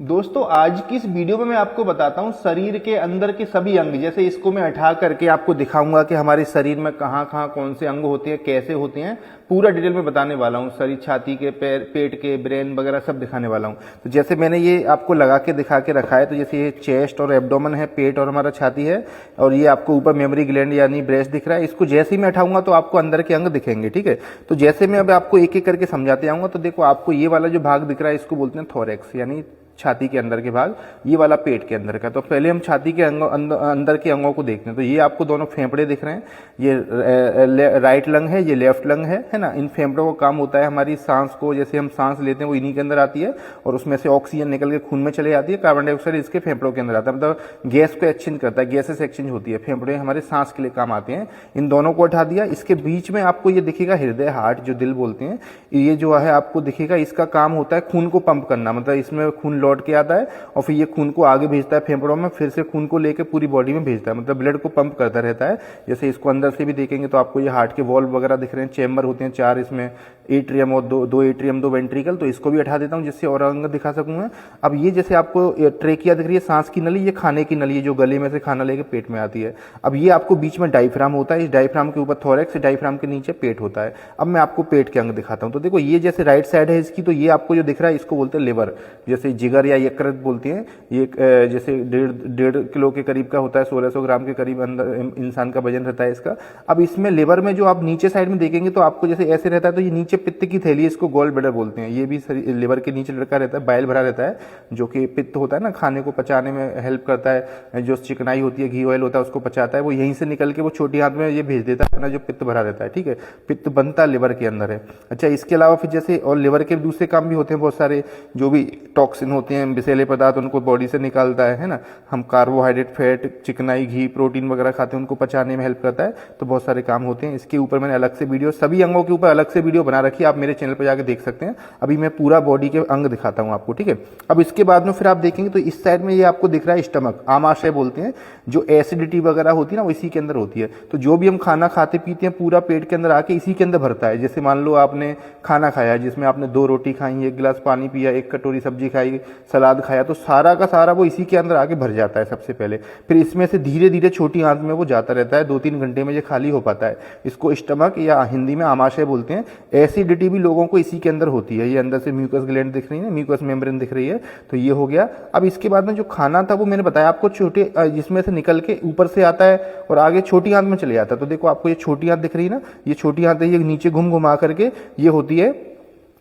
दोस्तों आज की इस वीडियो में मैं आपको बताता हूँ शरीर के अंदर के सभी अंग। जैसे इसको मैं उठा करके आपको दिखाऊंगा कि हमारे शरीर में कहाँ कहाँ कौन से अंग होते हैं, कैसे होते हैं, पूरा डिटेल में बताने वाला हूँ। शरीर, छाती के, पैर, पेट के, ब्रेन वगैरह सब दिखाने वाला हूँ। तो जैसे मैंने ये आपको लगा के दिखा के रखा है, तो जैसे ये चेस्ट और एब्डोमेन है, पेट और हमारा छाती है, और ये आपको ऊपर मेमोरी ग्लैंड यानी ब्रेस्ट दिख रहा है। इसको जैसे ही मैं उठाऊंगा तो आपको अंदर के अंग दिखेंगे, ठीक है। तो जैसे मैं अब आपको एक एक करके समझाते आऊंगा, तो देखो आपको ये वाला जो भाग दिख रहा है इसको बोलते हैं थोरैक्स, यानी छाती के अंदर के भाग, ये वाला पेट के अंदर का। तो पहले हम छाती के अंदर के अंगों को देखते हैं। तो ये आपको दोनों फेफड़े दिख रहे हैं, ये राइट लंग है, ये लेफ्ट लंग है ना। इन फेफड़ों का काम होता है हमारी सांस को, जैसे हम सांस लेते हैं वो इन्हीं के अंदर आती है, और उसमें से ऑक्सीजन निकल के खून में चले जाती है, कार्बन डाइऑक्साइड इसके फेफड़ों के अंदर आता है, मतलब गैस को एक्सचेंज करता है, गैसेस एक्सचेंज होती है। फेफड़े हमारे सांस के लिए काम आते हैं। इन दोनों को उठा दिया। इसके बीच में आपको ये दिखेगा हृदय, हार्ट, जो दिल बोलते हैं, ये जो है आपको दिखेगा। इसका काम होता है खून को पंप करना, मतलब इसमें खून लौट के आता है और फिर ये खून को आगे भेजता है फेफड़ों में, फिर से खून को लेकर पूरी बॉडी में भेजता है, मतलब ब्लड को पंप करता रहता है। जैसे इसको अंदर से भी देखेंगे तो आपको ये हार्ट के वॉल्व वगैरह दिख रहे हैं, चैम्बर होते हैं 4 इसमें, एट्रियम और दो एट्रियम, 2 वेंट्रिकल। तो इसको भी हटा देता हूँ जिससे और अंग दिखा सकूंगा। अब ये जैसे आपको ट्रेकिया दिख रही है, सांस की नली, ये खाने की नली है जो गले में से खाना लेके पेट में आती है। अब ये आपको बीच में डायफ्राम होता है, इस डायफ्राम के ऊपर थोरैक्स, डायफ्राम के नीचे पेट होता है। अब मैं आपको पेट के अंग दिखाता हूँ। तो देखो ये जैसे राइट साइड है इसकी, तो ये आपको जो दिख रहा है इसको बोलते हैं लिवर, जैसे जिगर या यकृत बोलते हैं। ये जैसे 1.5 किलो के करीब का होता है, 1600 ग्राम के करीब अंदर इंसान का वजन रहता है इसका। अब इसमें लिवर में जो आप नीचे साइड में देखेंगे तो आपको जैसे ऐसे रहता है, तो ये नीचे पित्त की थैली, इसको गॉल ब्लैडर बोलते हैं। ये भी लिवर के नीचे लड़का रहता है, बाइल भरा रहता है, जो कि पित्त होता है ना, खाने को पचाने में हेल्प करता है। जो चिकनाई होती है, घी ऑयल होता है, उसको पचाता है। वो यहीं से निकल के वो छोटी आंत में ये भेज देता है अपना जो पित्त भरा रहता है, ठीक है। पित्त बनता लिवर के अंदर है। अच्छा, इसके अलावा फिर जैसे और लिवर के दूसरे काम भी होते हैं बहुत सारे, जो भी टॉक्सिन होते हैं, विषैले पदार्थ, उनको बॉडी से निकालता है ना। हम कार्बोहाइड्रेट, फैट, चिकनाई, घी, प्रोटीन वगैरह खाते हैं, उनको पचाने में हेल्प करता है। तो बहुत सारे काम होते हैं। इसके ऊपर मैंने अलग से वीडियो, सभी अंगों के ऊपर अलग से वीडियो बना रखी है, आप मेरे चैनल पर जाकर देख सकते हैं। अभी मैं पूरा बॉडी के अंग दिखाता हूं आपको, ठीक है। अब इसके बाद में फिर आप देखेंगे तो इस साइड में ये आपको दिख रहा है स्टमक, आमाशय बोलते हैं। जो एसिडिटी वगैरह होती है ना, वो इसी के अंदर होती है। तो जो भी हम खाना खाते पीते हैं पूरा पेट के अंदर आके इसी के अंदर भरता है। जैसे मान लो आपने खाना खाया जिसमें आपने 2 रोटी खाई, 1 गिलास पानी पिया, 1 कटोरी सब्जी खाई, सलाद खाया, तो सारा का सारा वो इसी के अंदर आके भर जाता है सबसे पहले। फिर इसमें से धीरे धीरे छोटी आंत में वो जाता रहता है, 2-3 घंटे में ये खाली हो पाता है। इसको स्टमक या हिंदी में आमाशय बोलते हैं। एसिडिटी भी लोगों को इसी के अंदर होती है। ये अंदर से म्यूकस ग्लैंड दिख रही है, म्यूकस मेम्ब्रेन दिख रही है। तो ये हो गया। अब इसके बाद में जो खाना था वो मैंने बताया आपको, छोटे जिसमें से निकल के ऊपर से आता है और आगे छोटी आंत में चले जाता है। तो देखो आपको ये छोटी आंत दिख रही है ना, ये छोटी आंत है, ये नीचे घुमा करके ये होती है।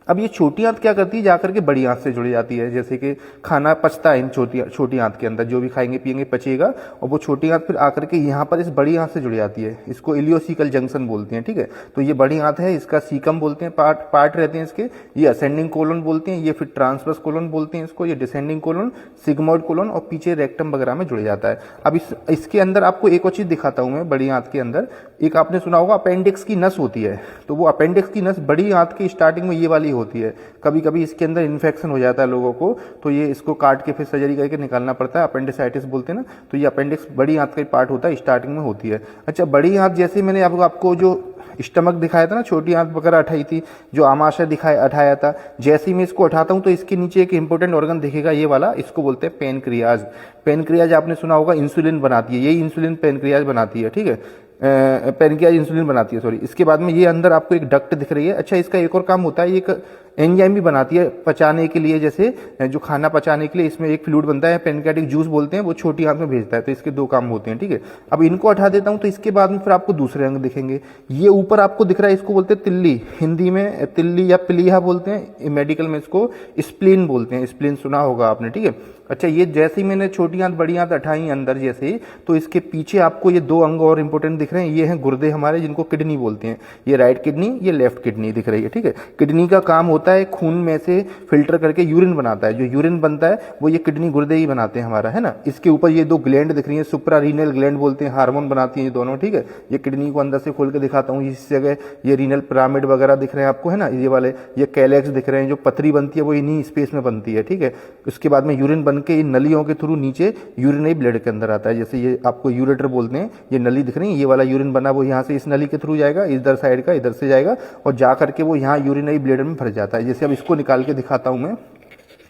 अब ये छोटी आंत क्या करती है, जाकर के बड़ी आंत से जुड़ जाती है। जैसे कि खाना पचता है इन छोटी आंत के अंदर, जो भी खाएंगे पिएंगे पचेगा, और वो छोटी आंत फिर आकर के यहाँ पर इस बड़ी आंत से जुड़ जाती है। इसको इलियोसिकल जंक्शन बोलते हैं, ठीक है। तो ये बड़ी आंत है, इसका सीकम बोलते हैं, पार्ट रहते हैं इसके। ये असेंडिंग कोलन बोलते हैं, ये फिर ट्रांसवर्स कोलन बोलते हैं इसको, ये डिसेंडिंग कोलन, सिग्मोइड कोलन, और पीछे रेक्टम वगैरह में जुड़ जाता है। अब इसके अंदर आपको एक और चीज दिखाता हूं मैं। बड़ी आंत के अंदर एक आपने सुना होगा अपेंडिक्स की नस होती है। तो वो अपेंडिक्स की नस बड़ी आंत की स्टार्टिंग में ये वाली होती है। कभी कभी इसके अंदर इन्फेक्शन हो जाता है लोगों को, तो ये इसको काट के फिर सर्जरी करके निकालना पड़ता है, अपेंडिसाइटिस बोलते हैं ना। तो ये अपेंडिक्स बड़ी आंत का पार्ट होता है, स्टार्टिंग में होती है। अच्छा, बड़ी आंत जैसे मैंने आपको जो स्टमक दिखाया था ना, छोटी आंत वगैरह उठाई थी, जो आमाशय उठाया था, जैसे ही मैं इसको उठाता हूं तो इसके नीचे एक इंपॉर्टेंट ऑर्गन दिखेगा, ये वाला, इसको बोलते हैं पेनक्रियाज। पेनक्रियाज आपने सुना होगा, इंसुलिन बनाती है, यही इंसुलिन पेनक्रियाज बनाती है, ठीक है। पेनक्रियाज इंसुलिन बनाती है, सॉरी। इसके बाद में ये अंदर आपको एक डक्ट दिख रही है। अच्छा, इसका एक और काम होता है, एक एंजाइम भी बनाती है पचाने के लिए, जैसे जो खाना पचाने के लिए इसमें एक फ्लूइड बनता है, पेनक्रियाटिक जूस बोलते हैं, वो छोटी आंत में भेजता है। तो इसके 2 काम होते हैं, ठीक है। अब इनको हटा देता हूं तो इसके बाद में फिर आपको दूसरे अंग दिखेंगे। ये ऊपर आपको दिख रहा है, इसको बोलते हैं तिल्ली, हिंदी में तिल्ली या प्लीहा बोलते हैं, मेडिकल में इसको स्प्लीन बोलते हैं। स्प्लीन सुना होगा आपने, ठीक है। अच्छा, ये जैसे ही मैंने छोटी आंत बड़ी आंत हटाई अंदर जैसे ही, तो इसके पीछे आपको ये 2 अंग और इंपॉर्टेंट दिख रहे हैं। ये हैं गुर्दे हमारे, जिनको किडनी बोलते हैं। ये राइट किडनी, ये लेफ्ट किडनी दिख रही है, ठीक है। किडनी का काम होता है खून में से फिल्टर करके यूरिन बनाता है। जो यूरिन बनता है वो ये किडनी गुर्दे ही बनाते हैं हमारा, है ना। इसके ऊपर ये 2 ग्लैंड दिख रही है, सुप्रा रीनल ग्लैंड बोलते हैं, हार्मोन बनाती है ये दोनों, ठीक है। ये किडनी को अंदर से खोल के दिखाता हूँ, इस जगह ये रीनल पिरामिड वगैरह दिख रहे हैं आपको, है ना, ये वाले। ये कैलेक्स दिख रहे हैं, जो पथरी बनती है वो इन्हीं स्पेस में बनती है, ठीक है। उसके बाद में यूरिन बन के इन नलियों के थ्रू नीचे यूरिनरी ब्लड के अंदर आता है। जैसे ये आपको यूरेटर बोलते हैं, ये नली दिख रही है, ये वाला यूरिन बना वो यहाँ से इस नली के थ्रू जाएगा, इधर साइड का इधर से जाएगा, और जा करके वो यहाँ यूरिनरी ब्लड में भर जाता है। जैसे अब इसको निकाल के दिखाता हूं मैं।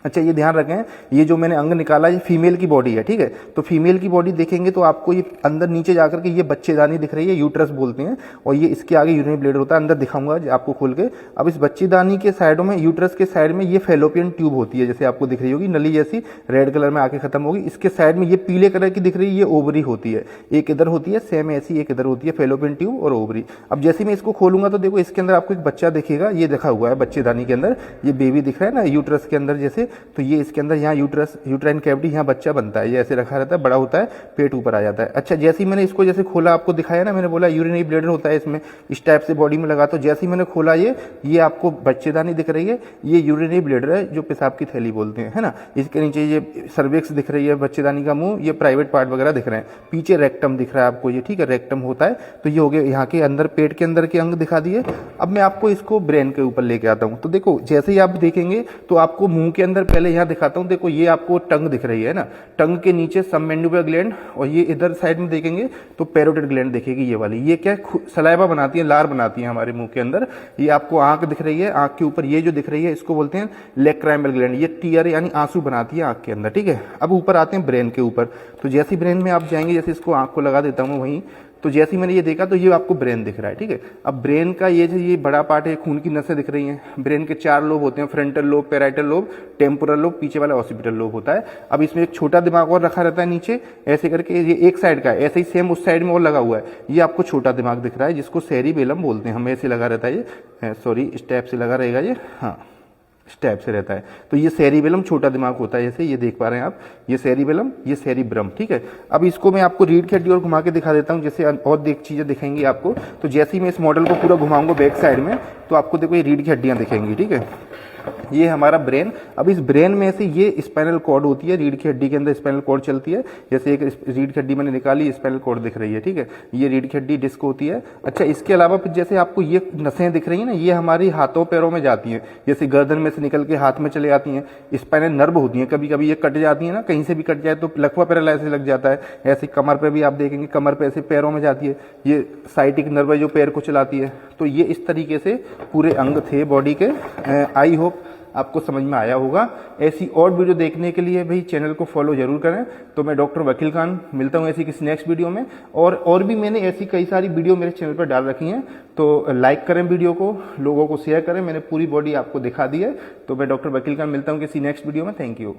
अच्छा, ये ध्यान रखें, ये जो मैंने अंग निकाला ये फीमेल की बॉडी है, ठीक है। तो फीमेल की बॉडी देखेंगे तो आपको ये अंदर नीचे जाकर के ये बच्चेदानी दिख रही है, यूट्रस बोलते हैं, और ये इसके आगे यूरिनरी ब्लैडर होता है। अंदर दिखाऊंगा आपको खोल के। अब इस बच्चेदानी के साइडों में, यूट्रस के साइड में ये फेलोपियन ट्यूब होती है, जैसे आपको दिख रही होगी नली जैसी, रेड कलर में आके खत्म होगी। इसके साइड में ये पीले कलर की दिख रही है, ये ओवरी होती है। एक इधर होती है सेम ऐसी, एक इधर होती है, फेलोपियन ट्यूब और ओवरी। अब जैसे मैं इसको खोलूंगा तो देखो इसके अंदर आपको एक बच्चा दिखेगा, ये देखा हुआ है बच्चेदानी के अंदर, ये बेबी दिख रहा है ना यूट्रस के अंदर जैसे। तो ये इसके अंदर यहाँ यूट्रस, यूट्राइन कैविटी, यहाँ बच्चा बनता है, ये ऐसे रखा रहता है, बड़ा होता है, पेट ऊपर आ जाता है। अच्छा, जैसे ही मैंने इसको जैसे खोला, आपको दिखाया ना, मैंने बोला यूरिनरी ब्लैडर होता है इसमें, इस टाइप से बॉडी में लगा। तो जैसे ही मैंने खोला ये आपको बच्चेदानी दिख रही है, ये यूरिनरी ब्लैडर है, जो पेशाब की थैली बोलते हैं, है ना। इसके नीचे ये सर्विक्स दिख रही है, बच्चेदानी का मुंह, ये प्राइवेट पार्ट वगैरह दिख रहे हैं, पीछे रेक्टम दिख रहा है आपको ये, ठीक है, रेक्टम होता है। तो ये हो गया यहाँ के अंदर, पेट के अंदर के अंग दिखा दिए। अब मैं आपको इसको ब्रेन के ऊपर लेके आता हूँ। तो देखो जैसे ही आप देखेंगे तो आपको मुंह के अंदर, पहले यहाँ दिखाता हूँ, देखो ये आपको टंग दिख रही है ना, टंग के नीचे सबमेंडिबुलर ग्लैंड, और ये इधर साइड में देखेंगे तो पैरोटिड ग्लैंड दिखेगी, ये वाली। ये क्या है, सलाइवा बनाती है, लार बनाती है हमारे मुंह के अंदर। ये आपको आंख दिख रही है, आंख के ऊपर ये जो दिख रही है इसको बोलते हैं लैक्राइमल ग्लैंड, ये टीयर यानी आंसू बनाती है आंख के अंदर, ठीक है। अब ऊपर आते हैं ब्रेन के ऊपर। तो जैसे ब्रेन में आप जाएंगे, जैसे इसको आंख को लगा देता हूँ वहीं, तो जैसे ही मैंने ये देखा तो ये आपको ब्रेन दिख रहा है, ठीक है। अब ब्रेन का ये बड़ा पार्ट है, खून की नसें दिख रही हैं। ब्रेन के 4 लोब होते हैं, frontal lobe, parietal lobe, temporal lobe, पीछे वाला ऑसिपिटल लोब होता है। अब इसमें एक छोटा दिमाग और रखा रहता है नीचे, ऐसे करके, ये एक साइड का है, ऐसे ही सेम उस साइड में और लगा हुआ है, ये आपको छोटा दिमाग दिख रहा है, जिसको सेरिबेलम बोलते हैं हम, ऐसे लगा रहता है ये, सॉरी स्टेप से लगा रहेगा ये, हाँ स्टेप से रहता है। तो ये सेरिबेलम छोटा दिमाग होता है, जैसे ये देख पा रहे हैं आप, ये सेरिबेलम, ये सेरिब्रम, ठीक है। अब इसको मैं आपको रीढ़ की हड्डी और घुमा के दिखा देता हूँ, जैसे और चीजें दिखेंगी आपको। तो जैसे ही मैं इस मॉडल को पूरा घुमाऊंगा बैक साइड में, तो आपको देखो ये रीढ़ की हड्डियां दिखेंगी, ठीक है। ये हमारा ब्रेन। अब इस ब्रेन में से ये स्पाइनल कॉर्ड होती है, रीढ़ की हड्डी के अंदर स्पाइनल कॉर्ड चलती है। जैसे एक रीढ़ की हड्डी मैंने निकाली, स्पाइनल कॉर्ड दिख रही है, ठीक है, ये रीढ़ की हड्डी डिस्क होती है। अच्छा, इसके अलावा फिर जैसे आपको ये नसें दिख रही है ना, ये हमारी हाथों पैरों में जाती हैं, जैसे गर्दन में से निकल के हाथ में चले आती हैं। स्पाइनल नर्व होती है, कभी कभी ये कट जाती है ना, कहीं से भी कट जाए तो लकवा पैरालाइसिस लग जाता है। ऐसे कमर पे भी आप देखेंगे, कमर पे ऐसे पैरों में जाती है, ये साइटिक नर्व है जो पैर को चलाती है। तो ये इस तरीके से पूरे अंग थे बॉडी के। आई होप आपको समझ में आया होगा। ऐसी और वीडियो देखने के लिए भाई चैनल को फॉलो जरूर करें। तो मैं डॉक्टर वकील खान मिलता हूं ऐसी किसी नेक्स्ट वीडियो में। और भी मैंने ऐसी कई सारी वीडियो मेरे चैनल पर डाल रखी हैं, तो लाइक करें वीडियो को, लोगों को शेयर करें। मैंने पूरी बॉडी आपको दिखा दी है। तो मैं डॉक्टर वकील खान मिलता हूं किसी नेक्स्ट वीडियो में। Thank you.